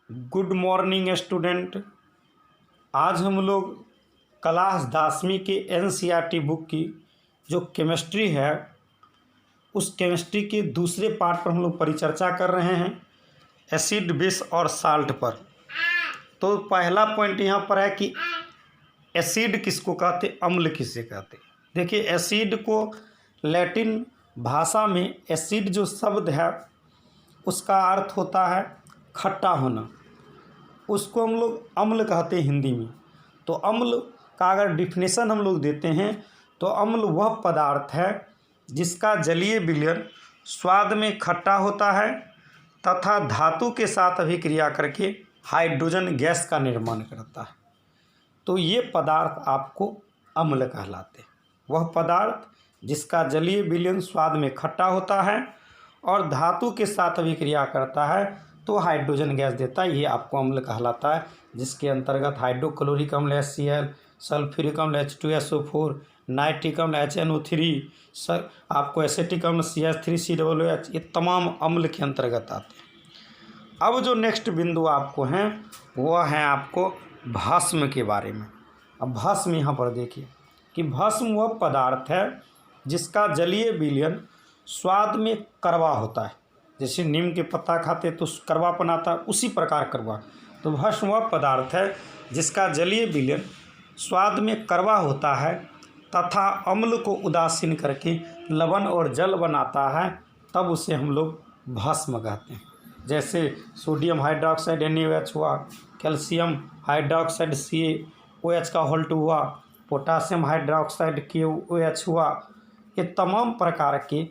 Good morning student. आज हम लोग क्लास 10वीं के एनसीईआरटी बुक की जो केमिस्ट्री है उस केमिस्ट्री के दूसरे पार्ट पर हम लोग परिचर्चा कर रहे हैं, एसिड बेस और साल्ट पर। तो पहला पॉइंट यहाँ पर है कि एसिड किसको कहते, अम्ल किसे कहते। देखिए, एसिड को लैटिन भाषा में एसिड जो शब्द है उसका अर्थ होता है खट्टा होना, उसको हम लोग अम्ल कहते हैं हिंदी में। तो अम्ल का अगर डिफिनेशन हम लोग देते हैं तो अम्ल वह पदार्थ है जिसका जलीय विलयन स्वाद में खट्टा होता है तथा धातु के साथ अभिक्रिया करके हाइड्रोजन गैस का निर्माण करता है। तो ये पदार्थ आपको अम्ल कहलाते हैं। वह पदार्थ जिसका जलीय विलयन स्वाद में खट्टा होता है और धातु के साथ अभिक्रिया करता है तो हाइड्रोजन गैस देता है, ये आपको अम्ल कहलाता है। जिसके अंतर्गत हाइड्रोक्लोरिक अम्ल HCl, सल्फ्यूरिक अम्ल H2SO4, नाइट्रिक अम्ल HNO3, आपको एसिटिक अम्ल CH3COOH, ये तमाम अम्ल के अंतर्गत आते हैं। अब जो नेक्स्ट बिंदु आपको हैं वह है आपको भस्म के बारे में। अब भस्म यहाँ पर देखिए कि भस्म वह पदार्थ है जिसका जलीय विलयन स्वाद में कड़वा होता है। जैसे नीम के पत्ता खाते तो कड़वापन आता है, उसी प्रकार कड़वा। तो भस्म वह पदार्थ है जिसका जलीय विलयन स्वाद में कड़वा होता है तथा अम्ल को उदासीन करके लवण और जल बनाता है, तब उसे हम लोग भस्म कहते हैं। जैसे सोडियम हाइड्रोक्साइड NaOH हुआ, कैल्शियम हाइड्रोक्साइड CaOH का होल्ट हुआ, पोटासियम हाइड्रोक्साइड KOH हुआ, ये तमाम प्रकार के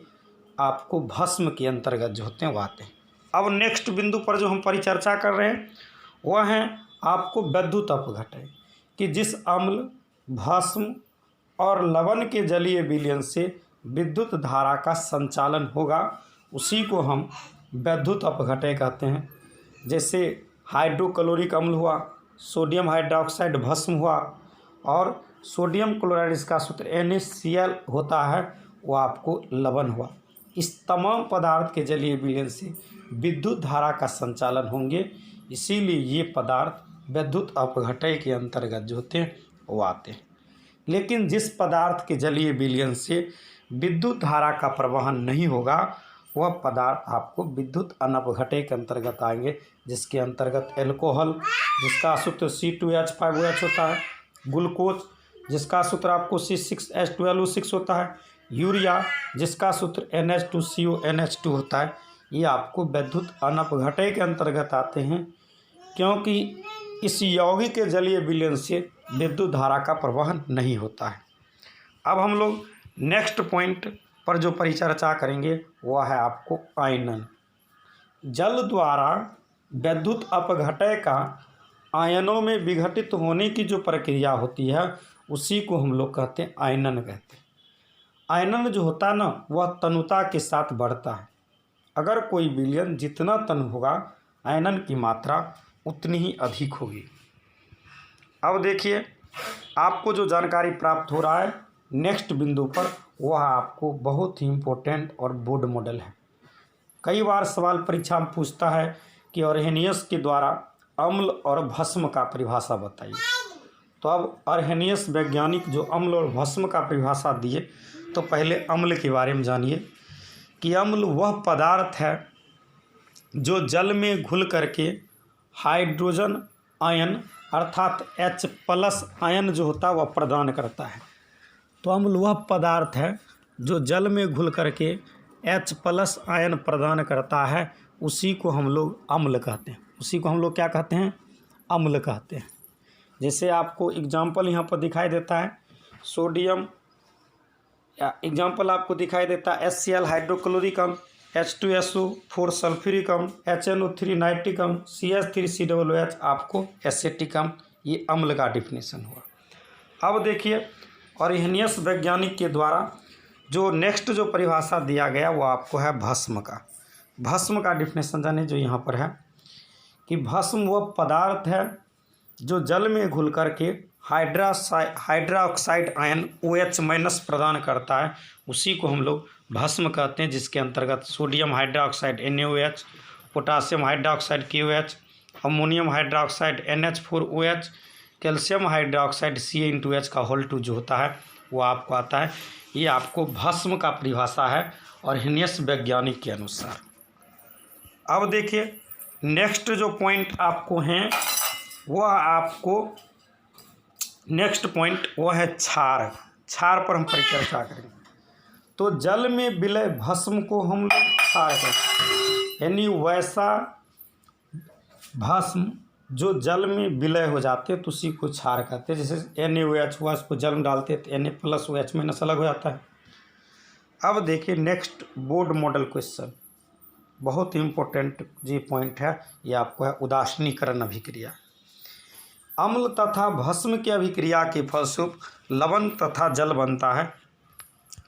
आपको भस्म के अंतर्गत जो होते हैं वो आते हैं। अब नेक्स्ट बिंदु पर जो हम परिचर्चा कर रहे हैं वह है आपको विद्युत अपघटय, कि जिस अम्ल, भस्म और लवण के जलीय विलयन से विद्युत धारा का संचालन होगा उसी को हम विद्युत अपघटय कहते हैं। जैसे हाइड्रोक्लोरिक अम्ल हुआ, सोडियम हाइड्रोक्साइड भस्म हुआ, और सोडियम क्लोराइड इसका सूत्र NaCl होता है, वो आपको लवण हुआ। इस तमाम पदार्थ के जलीय विलयन से विद्युत धारा का संचालन होंगे, इसीलिए ये पदार्थ विद्युत अपघटय के अंतर्गत जो होते हैं वो आते हैं। लेकिन जिस पदार्थ के जलीय विलयन से विद्युत धारा का प्रवहन नहीं होगा वह पदार्थ आपको विद्युत अनपघटय के अंतर्गत आएंगे, जिसके अंतर्गत एल्कोहल जिसका सूत्र C2H5OH होता है, ग्लूकोज जिसका सूत्र आपको C6H12O6 होता है, यूरिया जिसका सूत्र NH2CONH2 होता है, ये आपको विद्युत अनपघटय के अंतर्गत आते हैं, क्योंकि इस यौगिक के जलीय विलयन से विद्युत धारा का प्रवहन नहीं होता है। अब हम लोग नेक्स्ट पॉइंट पर जो परिचर्चा करेंगे वह है आपको आयनन। जल द्वारा विद्युत अपघटय का आयनों में विघटित होने की जो प्रक्रिया होती है उसी को हम लोग कहते हैं आयनन कहते हैं। आयनन जो होता है ना वह तनुता के साथ बढ़ता है। अगर कोई विलयन जितना तन होगा आयनन की मात्रा उतनी ही अधिक होगी। अब देखिए आपको जो जानकारी प्राप्त हो रहा है नेक्स्ट बिंदु पर वह आपको बहुत ही इम्पोर्टेंट और बोर्ड मॉडल है। कई बार सवाल परीक्षा में पूछता है कि अर्हेनियस के द्वारा अम्ल और भस्म का परिभाषा बताइए। तो अब अर्हेनियस वैज्ञानिक जो अम्ल और भस्म का परिभाषा दिए, तो पहले अम्ल के बारे में जानिए कि अम्ल वह पदार्थ है जो जल में घुल करके हाइड्रोजन आयन अर्थात H+ आयन जो होता है वह प्रदान करता है। तो अम्ल वह पदार्थ है जो जल में घुल करके H+ आयन प्रदान करता है, उसी को हम लोग अम्ल कहते हैं। उसी को हम लोग क्या कहते हैं, अम्ल कहते हैं। जैसे आपको एग्जाम्पल यहाँ पर दिखाई देता है, सोडियम एग्जाम्पल आपको दिखाई देता है HCl हाइड्रोक्लोरिक अम्ल, H2SO4 सल्फ्यूरिक अम्ल, HNO3 नाइट्रिक अम्ल, CH3COOH आपको एसिटिक अम्ल, ये अम्ल का डिफिनेशन हुआ। अब देखिए अर्हेनियस वैज्ञानिक के द्वारा जो नेक्स्ट जो परिभाषा दिया गया वो आपको है भस्म का। भस्म का डिफिनेशन जाने जो यहाँ पर है कि भस्म वह पदार्थ है जो जल में घुल करके हाइड्रोक्साइड आयन OH- प्रदान करता है, उसी को हम लोग भस्म कहते हैं। जिसके अंतर्गत sodium hydroxide NaOH, potassium hydroxide KOH, ammonium hydroxide NH4OH, calcium hydroxide Ca का होल 2 जो होता है वो आपको आता है। ये आपको भस्म का परिभाषा है और हिनियस वैज्ञानिक के अनुसार। अब देखिए नेक्स्ट जो पॉइंट आपको हैं वह आपको नेक्स्ट पॉइंट वो है क्षार। क्षार पर हम परिचर्चा करेंगे। तो जल में विलय भस्म को हम लोग क्षार कहते हैं, यानी वैसा भस्म जो जल में विलय हो जाते हैं तो उसी को क्षार कहते हैं। जैसे NaOH हुआ, उसको जल में डालते हैं तो Na+OH माइनस अलग हो जाता है। अब देखिए नेक्स्ट बोर्ड मॉडल क्वेश्चन, बहुत इंपॉर्टेंट जी पॉइंट है ये आपको है, उदासीनीकरण अभिक्रिया। अम्ल तथा भस्म की अभिक्रिया के फलस्वरूप लवण तथा जल बनता है।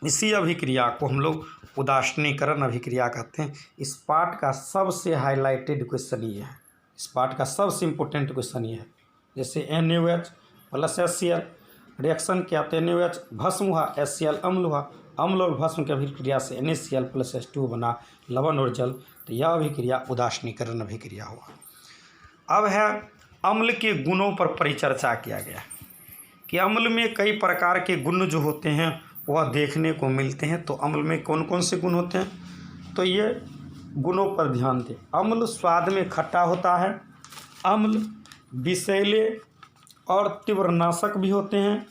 इसी अभिक्रिया को हम लोग उदासीनीकरण अभिक्रिया कहते हैं। इस पार्ट का सबसे हाईलाइटेड क्वेश्चन ये है, इस पार्ट का सबसे इम्पोर्टेंट क्वेश्चन ये है। जैसे NaOH प्लस HCl रिएक्शन क्या, तो NaOH भस्म हुआ, HCl अम्ल हुआ, अम्ल और भस्म की अभिक्रिया से NaCl प्लस H2 बना लवण और जल, तो यह अभिक्रिया उदासीनीकरण अभिक्रिया हुआ। अब है अम्ल के गुणों पर परिचर्चा किया गया कि अम्ल में कई प्रकार के गुण जो होते हैं वह देखने को मिलते हैं। तो अम्ल में कौन कौन से गुण होते हैं, तो ये गुणों पर ध्यान दें। अम्ल स्वाद में खट्टा होता है, अम्ल विषैले और तीव्रनाशक भी होते हैं,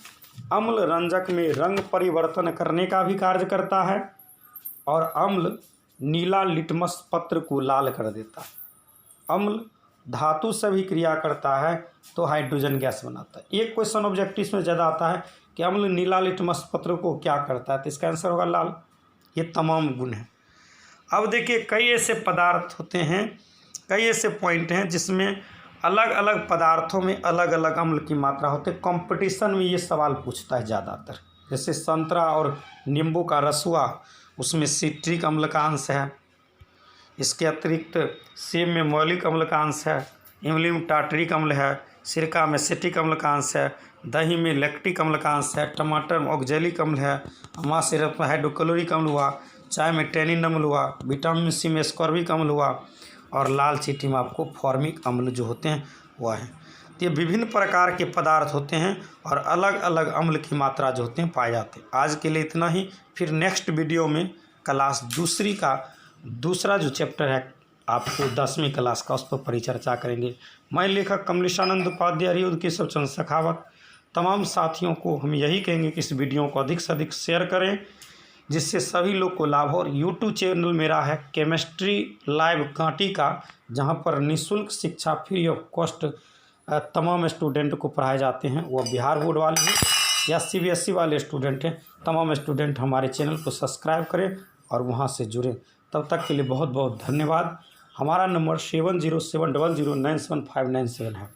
अम्ल रंजक में रंग परिवर्तन करने का भी कार्य करता है, और अम्ल नीला लिटमस पत्र को लाल कर देता है। अम्ल धातु से भी क्रिया करता है तो हाइड्रोजन गैस बनाता है। एक क्वेश्चन ऑब्जेक्टिव में ज़्यादा आता है कि अम्ल नीला लिटमस पत्र को क्या करता है, तो इसका आंसर होगा लाल। ये तमाम गुण हैं। अब देखिए कई ऐसे पदार्थ होते हैं, कई ऐसे पॉइंट हैं जिसमें अलग अलग पदार्थों में अलग अलग अम्ल की मात्रा होती है। कंपटीशन में ये सवाल पूछता है ज़्यादातर। जैसे संतरा और नींबू का रस हुआ, उसमें सिट्रिक अम्ल का अंश है। इसके अतिरिक्त सेब में मौलिक अम्ल का अंश है, इमली में टार्टरिक अम्ल है, सिरका में एसिटिक अम्ल का अंश है, दही में लैक्टिक अम्ल का अंश है, टमाटर में ऑक्जेलिक अम्ल है, अमा सिरप में हाइड्रोक्लोरिक अम्ल हुआ, चाय में टैनिन अम्ल हुआ, विटामिन सी में एस्कॉर्बिक अम्ल हुआ, और लाल चींटी में आपको फॉर्मिक अम्ल जो होते हैं वह है। तो ये विभिन्न प्रकार के पदार्थ होते हैं और अलग अलग अम्ल की मात्रा जो होते हैं पाए जाते हैं। आज के लिए इतना ही। फिर नेक्स्ट वीडियो में क्लास दूसरी का दूसरा जो चैप्टर है आपको 10वीं क्लास का, उस पर परिचर्चा करेंगे। मैं लेखक कमलेशानंद उपाध्याय, हरिउद केशव चंद्र शेखावत, तमाम साथियों को हम यही कहेंगे कि इस वीडियो को अधिक से अधिक शेयर करें जिससे सभी लोग को लाभ हो। और यूट्यूब चैनल मेरा है केमिस्ट्री लाइव कांटी का, जहां पर निःशुल्क शिक्षा फ्री ऑफ कॉस्ट तमाम स्टूडेंट को पढ़ाए जाते हैं। वह बिहार बोर्ड वाले हैं या CBSE वाले स्टूडेंट हैं, तमाम स्टूडेंट हमारे चैनल को सब्सक्राइब करें और वहां से जुड़ें। तब तक के लिए बहुत बहुत धन्यवाद। हमारा नंबर 7070097597 है।